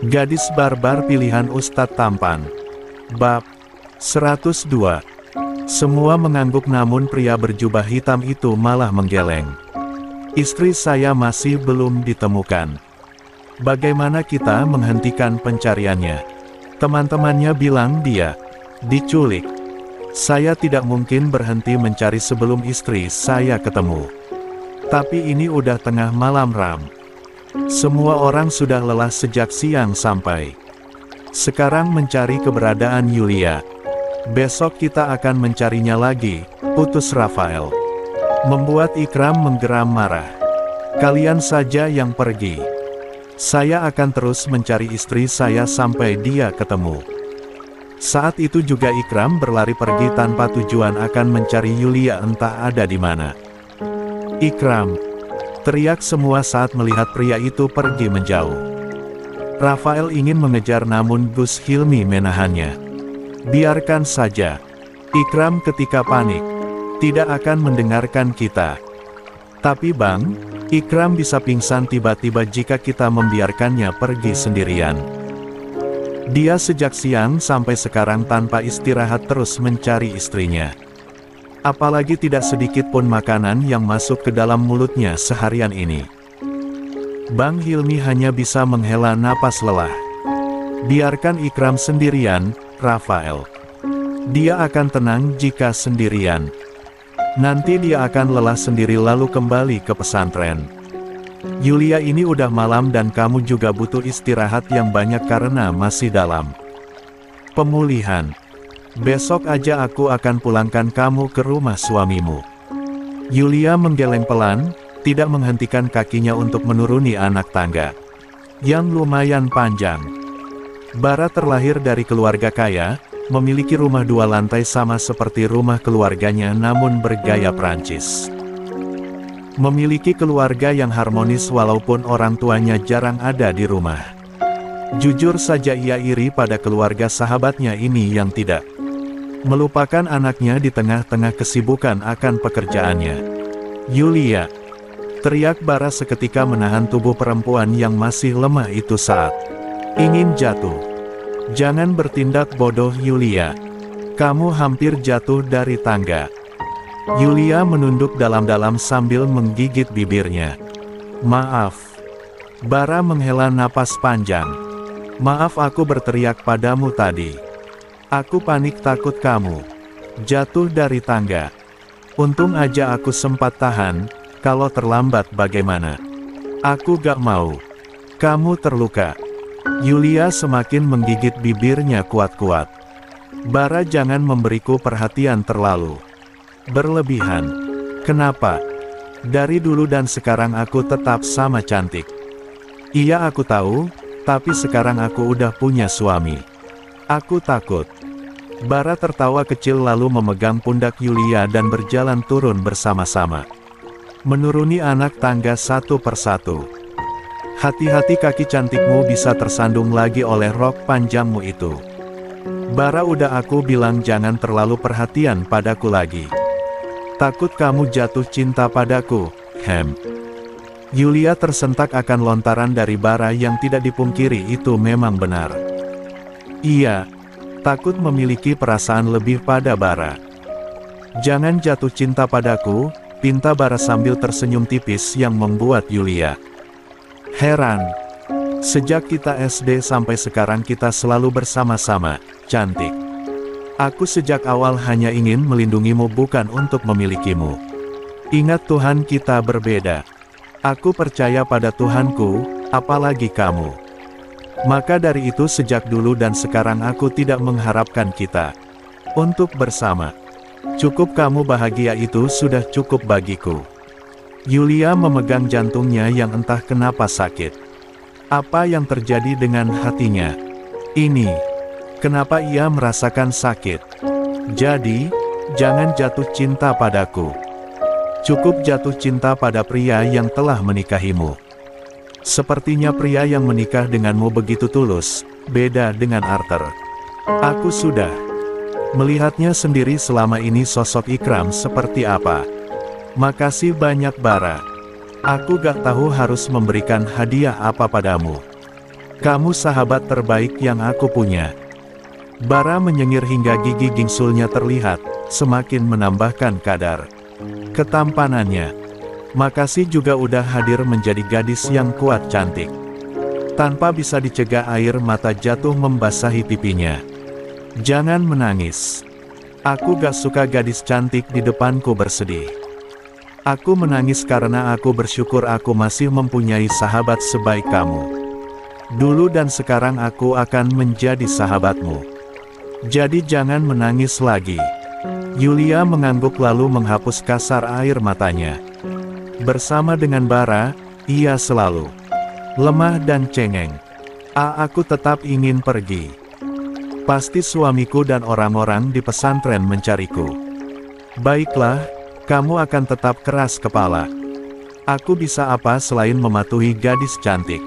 Gadis barbar pilihan Ustadz Tampan. Bab 102. Semua mengangguk namun pria berjubah hitam itu malah menggeleng. Istri saya masih belum ditemukan. Bagaimana kita menghentikan pencariannya? Teman-temannya bilang dia diculik. Saya tidak mungkin berhenti mencari sebelum istri saya ketemu. Tapi ini udah tengah malam Ram. Semua orang sudah lelah sejak siang sampai. Sekarang mencari keberadaan Yulia. Besok kita akan mencarinya lagi, putus Rafael. Membuat Ikram menggeram marah. Kalian saja yang pergi. Saya akan terus mencari istri saya sampai dia ketemu. Saat itu juga Ikram berlari pergi tanpa tujuan akan mencari Yulia entah ada di mana. Ikram! Teriak semua saat melihat pria itu pergi menjauh. Rafael ingin mengejar namun Gus Hilmi menahannya. Biarkan saja. Ikram ketika panik. Tidak akan mendengarkan kita. Tapi Bang, Ikram bisa pingsan tiba-tiba jika kita membiarkannya pergi sendirian. Dia sejak siang sampai sekarang tanpa istirahat terus mencari istrinya. Apalagi tidak sedikit pun makanan yang masuk ke dalam mulutnya seharian ini. Bang Hilmi hanya bisa menghela napas lelah. Biarkan Ikram sendirian, Rafael. Dia akan tenang jika sendirian. Nanti dia akan lelah sendiri lalu kembali ke pesantren. Yulia, ini udah malam dan kamu juga butuh istirahat yang banyak karena masih dalam pemulihan. Besok aja aku akan pulangkan kamu ke rumah suamimu. Yulia menggeleng pelan, tidak menghentikan kakinya untuk menuruni anak tangga yang lumayan panjang. Bara terlahir dari keluarga kaya, memiliki rumah 2 lantai sama seperti rumah keluarganya namun bergaya Prancis. Memiliki keluarga yang harmonis walaupun orang tuanya jarang ada di rumah. Jujur saja ia iri pada keluarga sahabatnya ini yang tidak melupakan anaknya di tengah-tengah kesibukan akan pekerjaannya. Yulia! Teriak Bara seketika menahan tubuh perempuan yang masih lemah itu saat ingin jatuh. Jangan bertindak bodoh Yulia. Kamu hampir jatuh dari tangga. Yulia menunduk dalam-dalam sambil menggigit bibirnya. Maaf. Bara menghela napas panjang. Maaf aku berteriak padamu tadi. Aku panik takut kamu jatuh dari tangga. Untung aja aku sempat tahan, kalau terlambat bagaimana? Aku gak mau kamu terluka. Yulia semakin menggigit bibirnya kuat-kuat. Bara, jangan memberiku perhatian terlalu berlebihan. Kenapa? Dari dulu dan sekarang aku tetap sama cantik. Iya aku tahu, tapi sekarang aku udah punya suami. Aku takut. Bara tertawa kecil lalu memegang pundak Yulia dan berjalan turun bersama-sama. Menuruni anak tangga satu persatu. Hati-hati kaki cantikmu bisa tersandung lagi oleh rok panjangmu itu. Bara, udah aku bilang jangan terlalu perhatian padaku lagi. Takut kamu jatuh cinta padaku, hem. Yulia tersentak akan lontaran dari Bara yang tidak dipungkiri itu memang benar. Iya. Takut memiliki perasaan lebih pada Bara. Jangan jatuh cinta padaku, pinta Bara sambil tersenyum tipis yang membuat Yulia heran. Sejak kita SD sampai sekarang kita selalu bersama-sama, cantik. Aku sejak awal hanya ingin melindungimu bukan untuk memilikimu. Ingat Tuhan kita berbeda. Aku percaya pada Tuhanku, apalagi kamu. Maka dari itu sejak dulu dan sekarang aku tidak mengharapkan kita untuk bersama. Cukup kamu bahagia itu sudah cukup bagiku. Yulia memegang jantungnya yang entah kenapa sakit. Apa yang terjadi dengan hatinya? Ini. Kenapa ia merasakan sakit? Jadi, jangan jatuh cinta padaku. Cukup jatuh cinta pada pria yang telah menikahimu. Sepertinya pria yang menikah denganmu begitu tulus, beda dengan Arthur. Aku sudah melihatnya sendiri selama ini sosok Ikram seperti apa. Makasih banyak Bara. Aku gak tahu harus memberikan hadiah apa padamu. Kamu sahabat terbaik yang aku punya. Bara menyengir hingga gigi gingsulnya terlihat, semakin menambahkan kadar ketampanannya. Makasih juga udah hadir menjadi gadis yang kuat cantik. Tanpa bisa dicegah air mata jatuh membasahi pipinya. Jangan menangis. Aku gak suka gadis cantik di depanku bersedih. Aku menangis karena aku bersyukur aku masih mempunyai sahabat sebaik kamu. Dulu dan sekarang aku akan menjadi sahabatmu. Jadi jangan menangis lagi. Yulia mengangguk lalu menghapus kasar air matanya. Bersama dengan Bara, ia selalu lemah dan cengeng. Aku tetap ingin pergi. Pasti suamiku dan orang-orang di pesantren mencariku. Baiklah, kamu akan tetap keras kepala. Aku bisa apa selain mematuhi gadis cantik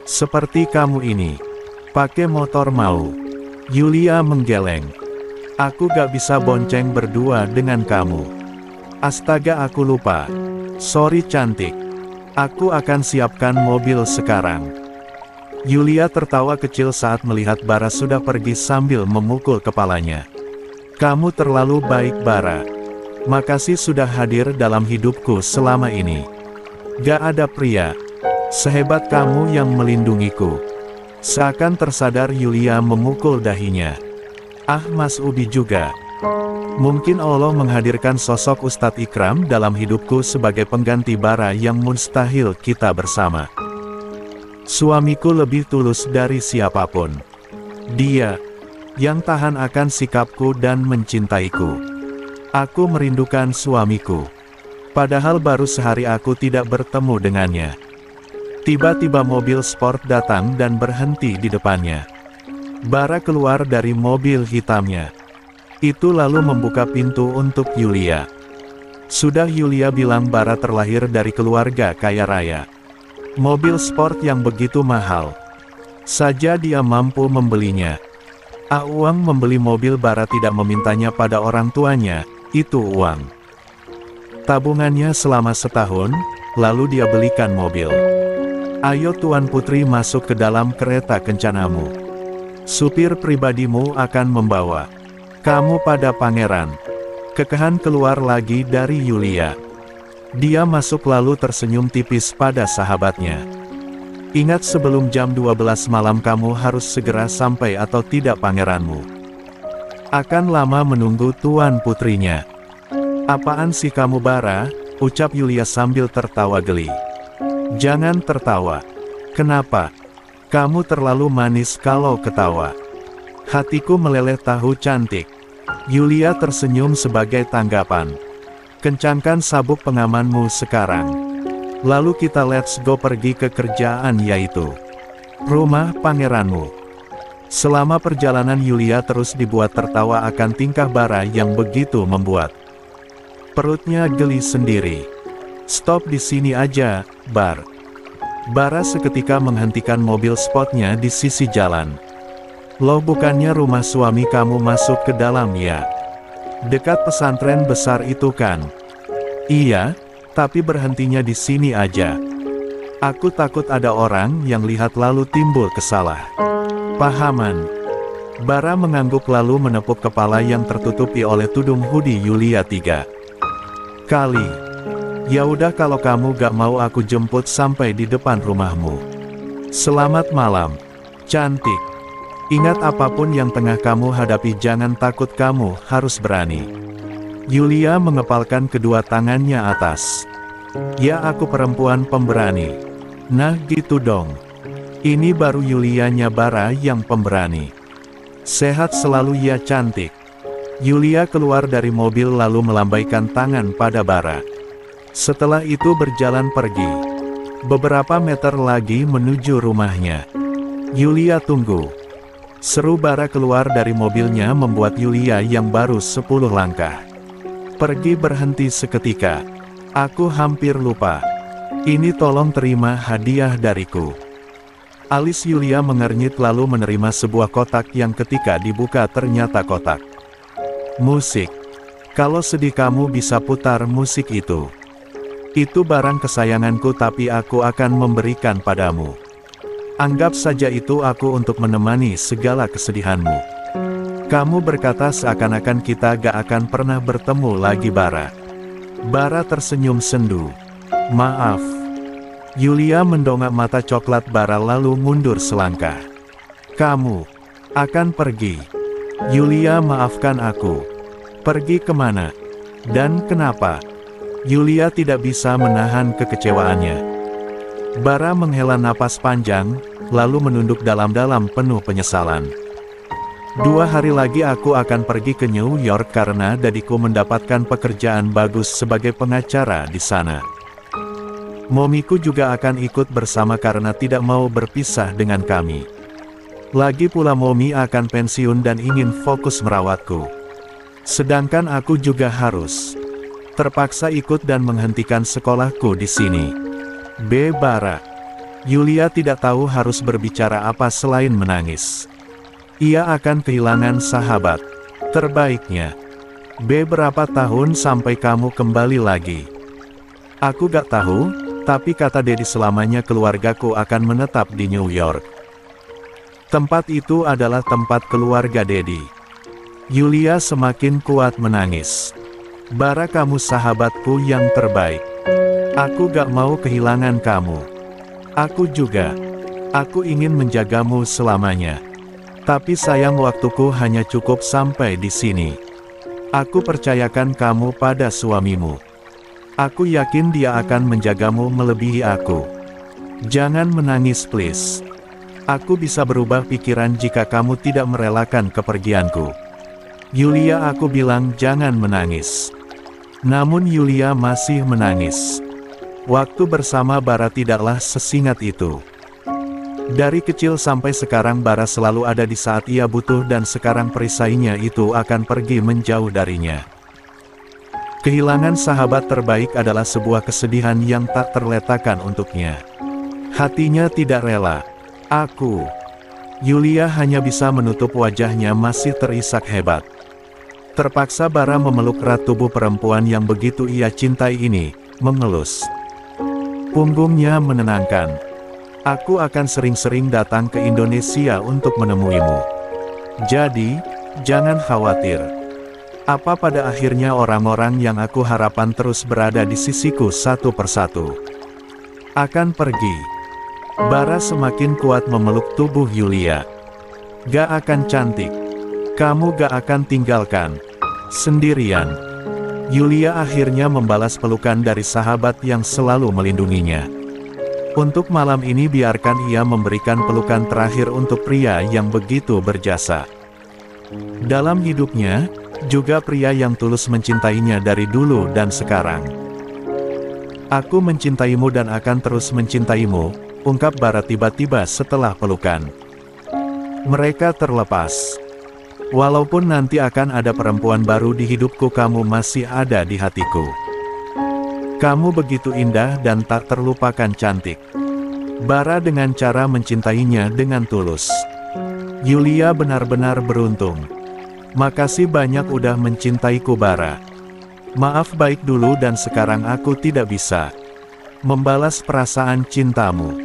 seperti kamu ini? Pakai motor mau? Yulia menggeleng. Aku gak bisa bonceng berdua dengan kamu. Astaga, aku lupa. Sorry cantik. Aku akan siapkan mobil sekarang. Yulia tertawa kecil saat melihat Bara sudah pergi sambil memukul kepalanya. Kamu terlalu baik Bara. Makasih sudah hadir dalam hidupku selama ini. Gak ada pria sehebat kamu yang melindungiku. Seakan tersadar Yulia memukul dahinya. Mas Ubi juga. Mungkin Allah menghadirkan sosok Ustadz Ikram dalam hidupku sebagai pengganti Bara yang mustahil kita bersama. Suamiku lebih tulus dari siapapun. Dia yang tahan akan sikapku dan mencintaiku. Aku merindukan suamiku. Padahal baru sehari aku tidak bertemu dengannya. Tiba-tiba mobil sport datang dan berhenti di depannya. Bara keluar dari mobil hitamnya. Itu lalu membuka pintu untuk Yulia. Sudah Yulia bilang Bara terlahir dari keluarga kaya raya. Mobil sport yang begitu mahal saja dia mampu membelinya. Uang membeli mobil Bara tidak memintanya pada orang tuanya, itu uang tabungannya selama setahun, lalu dia belikan mobil. Ayo Tuan Putri masuk ke dalam kereta kencanamu. Supir pribadimu akan membawa kamu pada pangeran. Kekehan keluar lagi dari Yulia. Dia masuk lalu tersenyum tipis pada sahabatnya. Ingat sebelum jam 12 malam kamu harus segera sampai atau tidak pangeranmu akan lama menunggu Tuan Putrinya. Apaan sih kamu Bara? Ucap Yulia sambil tertawa geli. Jangan tertawa. Kenapa? Kamu terlalu manis kalau ketawa. Hatiku meleleh tahu cantik. Yulia tersenyum sebagai tanggapan. Kencangkan sabuk pengamanmu sekarang. Lalu kita let's go pergi ke kerjaan yaitu rumah pangeranmu. Selama perjalanan Yulia terus dibuat tertawa akan tingkah Bara yang begitu membuat perutnya geli sendiri. Stop di sini aja, Bar. Bara seketika menghentikan mobil sportnya di sisi jalan. Loh bukannya rumah suami kamu masuk ke dalam ya? Dekat pesantren besar itu kan? Iya, tapi berhentinya di sini aja. Aku takut ada orang yang lihat lalu timbul kesalahpahaman. Bara mengangguk lalu menepuk kepala yang tertutupi oleh tudung hoodie Yulia 3 kali. Ya udah kalau kamu gak mau aku jemput sampai di depan rumahmu. Selamat malam, cantik. Ingat apapun yang tengah kamu hadapi jangan takut, kamu harus berani. Yulia mengepalkan kedua tangannya atas. Ya aku perempuan pemberani. Nah gitu dong. Ini baru Yulianya Bara yang pemberani. Sehat selalu ya cantik. Yulia keluar dari mobil lalu melambaikan tangan pada Bara. Setelah itu berjalan pergi. Beberapa meter lagi menuju rumahnya. Yulia tunggu. Seru Bara keluar dari mobilnya membuat Yulia yang baru 10 langkah pergi berhenti seketika. Aku hampir lupa. Ini tolong terima hadiah dariku. Alis Yulia mengernyit lalu menerima sebuah kotak yang ketika dibuka ternyata kotak musik. Kalau sedih kamu bisa putar musik itu. Itu barang kesayanganku tapi aku akan memberikan padamu. Anggap saja itu aku untuk menemani segala kesedihanmu. Kamu berkata seakan-akan kita gak akan pernah bertemu lagi Bara. Bara tersenyum sendu. Maaf. Yulia mendongak mata coklat Bara lalu mundur selangkah. Kamu akan pergi. Yulia, maafkan aku. Pergi kemana? Dan kenapa? Yulia tidak bisa menahan kekecewaannya. Bara menghela napas panjang, lalu menunduk dalam-dalam penuh penyesalan. 2 hari lagi aku akan pergi ke New York karena dadiku mendapatkan pekerjaan bagus sebagai pengacara di sana. Momiku juga akan ikut bersama karena tidak mau berpisah dengan kami. Lagi pula Momi akan pensiun dan ingin fokus merawatku. Sedangkan aku juga harus terpaksa ikut dan menghentikan sekolahku di sini. Bara. Yulia tidak tahu harus berbicara apa selain menangis. Ia akan kehilangan sahabat terbaiknya. Berapa tahun sampai kamu kembali lagi? Aku gak tahu, tapi kata Dedi selamanya keluargaku akan menetap di New York. Tempat itu adalah tempat keluarga Dedi. Yulia semakin kuat menangis. Bara, kamu sahabatku yang terbaik. Aku gak mau kehilangan kamu. Aku juga. Aku ingin menjagamu selamanya. Tapi sayang waktuku hanya cukup sampai di sini. Aku percayakan kamu pada suamimu. Aku yakin dia akan menjagamu melebihi aku. Jangan menangis please. Aku bisa berubah pikiran jika kamu tidak merelakan kepergianku. Yulia, aku bilang jangan menangis. Namun Yulia masih menangis. Waktu bersama Bara tidaklah sesingkat itu. Dari kecil sampai sekarang Bara selalu ada di saat ia butuh dan sekarang perisainya itu akan pergi menjauh darinya. Kehilangan sahabat terbaik adalah sebuah kesedihan yang tak terletakkan untuknya. Hatinya tidak rela. Aku. Yulia hanya bisa menutup wajahnya masih terisak hebat. Terpaksa Bara memeluk erat tubuh perempuan yang begitu ia cintai ini, mengelus punggungnya menenangkan. Aku akan sering-sering datang ke Indonesia untuk menemuimu. Jadi, jangan khawatir. Apa pada akhirnya orang-orang yang aku harapkan terus berada di sisiku satu persatu akan pergi. Bara semakin kuat memeluk tubuh Yulia. Gak akan cantik. Kamu gak akan tinggalkan sendirian. Yulia akhirnya membalas pelukan dari sahabat yang selalu melindunginya. Untuk malam ini biarkan ia memberikan pelukan terakhir untuk pria yang begitu berjasa dalam hidupnya, juga pria yang tulus mencintainya dari dulu dan sekarang. Aku mencintaimu dan akan terus mencintaimu, ungkap Bara tiba-tiba setelah pelukan. Mereka terlepas. Walaupun nanti akan ada perempuan baru di hidupku, kamu masih ada di hatiku. Kamu begitu indah dan tak terlupakan cantik. Bara dengan cara mencintainya dengan tulus. Yulia benar-benar beruntung. Makasih banyak udah mencintaiku Bara. Maaf baik dulu dan sekarang aku tidak bisa membalas perasaan cintamu.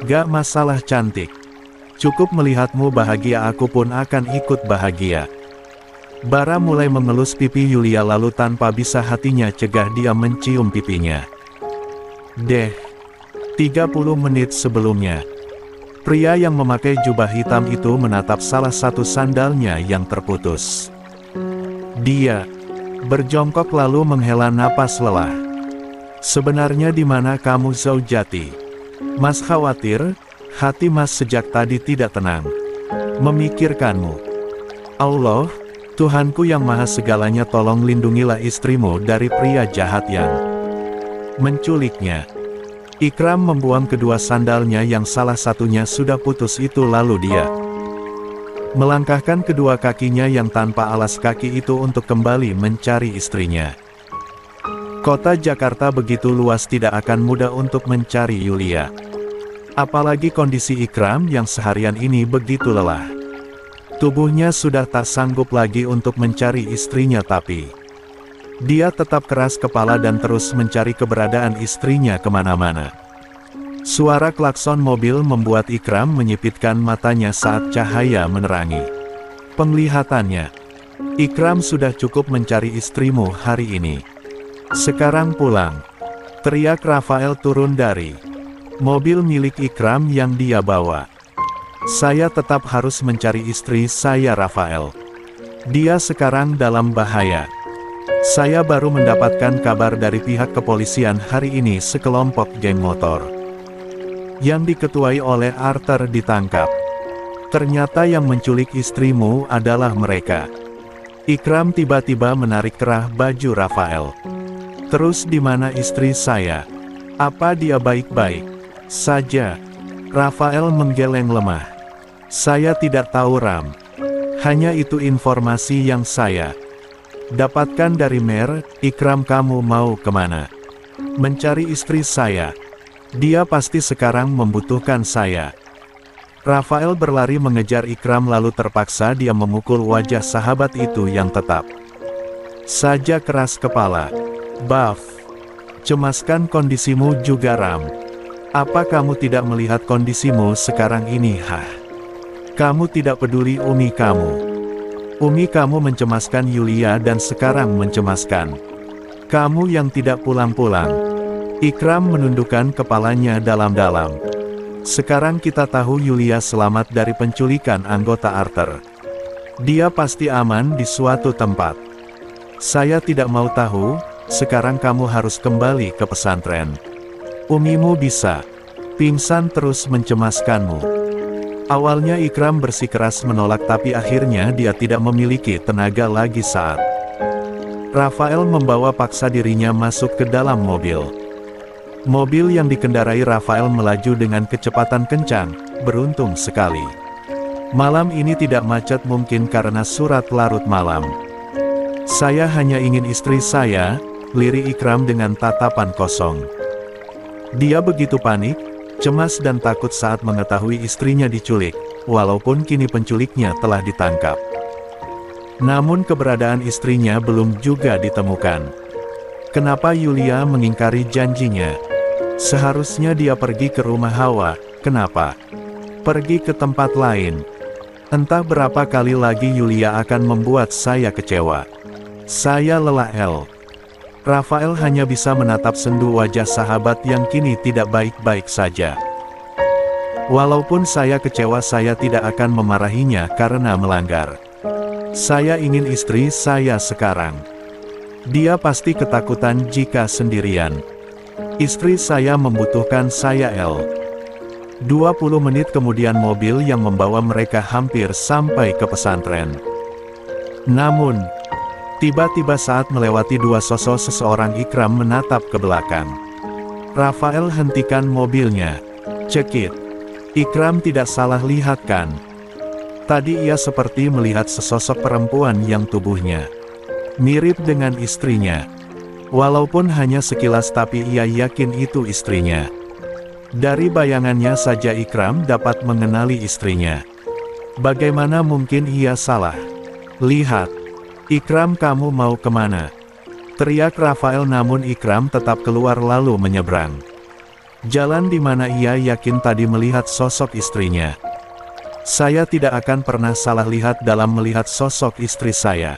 Gak masalah cantik. Cukup melihatmu bahagia aku pun akan ikut bahagia. Bara mulai mengelus pipi Yulia lalu tanpa bisa hatinya cegah dia mencium pipinya. 30 menit sebelumnya. Pria yang memakai jubah hitam itu menatap salah satu sandalnya yang terputus. Dia berjongkok lalu menghela napas lelah. Sebenarnya di mana kamu Zaujati? Mas khawatir, hati mas sejak tadi tidak tenang. Memikirkanmu. Allah, Tuhanku yang maha segalanya, tolong lindungilah istrimu dari pria jahat yang menculiknya. Ikram membuang kedua sandalnya yang salah satunya sudah putus itu lalu dia melangkahkan kedua kakinya yang tanpa alas kaki itu untuk kembali mencari istrinya. Kota Jakarta begitu luas, tidak akan mudah untuk mencari Yulia. Apalagi kondisi Ikram yang seharian ini begitu lelah. Tubuhnya sudah tak sanggup lagi untuk mencari istrinya, tapi dia tetap keras kepala dan terus mencari keberadaan istrinya kemana-mana. Suara klakson mobil membuat Ikram menyipitkan matanya saat cahaya menerangi penglihatannya. Ikram sudah cukup mencari istrimu hari ini. Sekarang pulang. Teriak Rafael turun dari mobil milik Ikram yang dia bawa. Saya tetap harus mencari istri saya, Rafael. Dia sekarang dalam bahaya. Saya baru mendapatkan kabar dari pihak kepolisian hari ini sekelompok geng motor yang diketuai oleh Arthur ditangkap. Ternyata yang menculik istrimu adalah mereka. Ikram tiba-tiba menarik kerah baju Rafael. Terus di mana istri saya? Apa dia baik-baik saja? Rafael menggeleng lemah. Saya tidak tahu, Ram. Hanya itu informasi yang saya dapatkan dari Mer. Ikram, kamu mau kemana? Mencari istri saya. Dia pasti sekarang membutuhkan saya. Rafael berlari mengejar Ikram lalu terpaksa dia memukul wajah sahabat itu yang tetap saja keras kepala. Buff. Cemaskan kondisimu juga, Ram. Apa kamu tidak melihat kondisimu sekarang ini, Kamu tidak peduli Umi kamu. Umi kamu mencemaskan Yulia dan sekarang mencemaskan kamu yang tidak pulang-pulang. Ikram menundukkan kepalanya dalam-dalam. Sekarang kita tahu Yulia selamat dari penculikan anggota Arthur. Dia pasti aman di suatu tempat. Saya tidak mau tahu. Sekarang kamu harus kembali ke pesantren. Umimu bisa pingsan terus mencemaskanmu. Awalnya Ikram bersikeras menolak, tapi akhirnya dia tidak memiliki tenaga lagi saat Rafael membawa paksa dirinya masuk ke dalam mobil. Mobil yang dikendarai Rafael melaju dengan kecepatan kencang. Beruntung sekali malam ini tidak macet, mungkin karena surat larut malam. Saya hanya ingin istri saya, lirik Ikram dengan tatapan kosong. Dia begitu panik, cemas dan takut saat mengetahui istrinya diculik, walaupun kini penculiknya telah ditangkap. Namun keberadaan istrinya belum juga ditemukan. Kenapa Yulia mengingkari janjinya? Seharusnya dia pergi ke rumah Hawa. Kenapa pergi ke tempat lain? Entah berapa kali lagi Yulia akan membuat saya kecewa. Saya lelah, El. Rafael hanya bisa menatap sendu wajah sahabat yang kini tidak baik-baik saja. Walaupun saya kecewa, saya tidak akan memarahinya karena melanggar. Saya ingin istri saya sekarang. Dia pasti ketakutan jika sendirian. Istri saya membutuhkan saya, El. 20 menit kemudian mobil yang membawa mereka hampir sampai ke pesantren. Namun, tiba-tiba saat melewati dua sosok seseorang, Ikram menatap ke belakang. Rafael hentikan mobilnya. Cekit. Ikram tidak salah lihat kan? Tadi ia seperti melihat sesosok perempuan yang tubuhnya mirip dengan istrinya. Walaupun hanya sekilas, tapi ia yakin itu istrinya. Dari bayangannya saja Ikram dapat mengenali istrinya. Bagaimana mungkin ia salah? Lihat. Ikram, kamu mau kemana? Teriak Rafael, namun Ikram tetap keluar lalu menyeberang jalan di mana ia yakin tadi melihat sosok istrinya. Saya tidak akan pernah salah lihat dalam melihat sosok istri saya.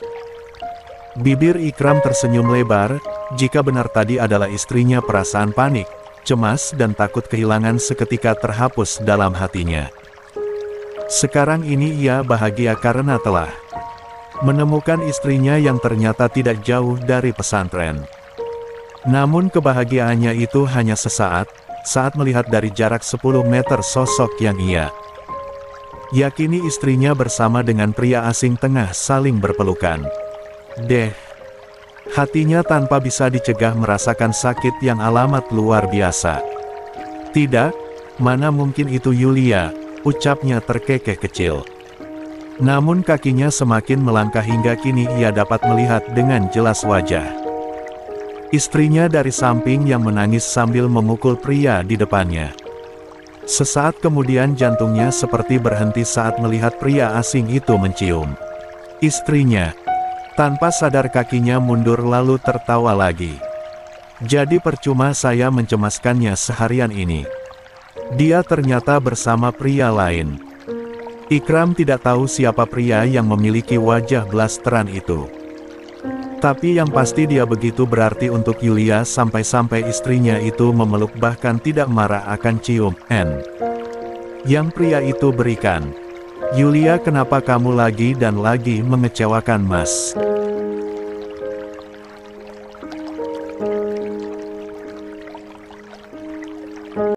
Bibir Ikram tersenyum lebar. Jika benar tadi adalah istrinya, perasaan panik, cemas dan takut kehilangan seketika terhapus dalam hatinya. Sekarang ini ia bahagia karena telah menemukan istrinya yang ternyata tidak jauh dari pesantren. Namun kebahagiaannya itu hanya sesaat, saat melihat dari jarak 10 meter sosok yang ia yakini istrinya bersama dengan pria asing tengah saling berpelukan. Hatinya tanpa bisa dicegah merasakan sakit yang amat luar biasa. Tidak, mana mungkin itu Yulia, ucapnya terkekeh kecil. Namun kakinya semakin melangkah hingga kini ia dapat melihat dengan jelas wajah istrinya dari samping yang menangis sambil memukul pria di depannya. Sesaat kemudian jantungnya seperti berhenti saat melihat pria asing itu mencium istrinya. Tanpa sadar kakinya mundur lalu tertawa lagi. Jadi percuma saya mencemaskannya seharian ini. Dia ternyata bersama pria lain. Ikram tidak tahu siapa pria yang memiliki wajah blasteran itu. Tapi yang pasti dia begitu berarti untuk Yulia sampai-sampai istrinya itu memeluk bahkan tidak marah akan cium yang pria itu berikan. "Yulia, kenapa kamu lagi dan lagi mengecewakan Mas?"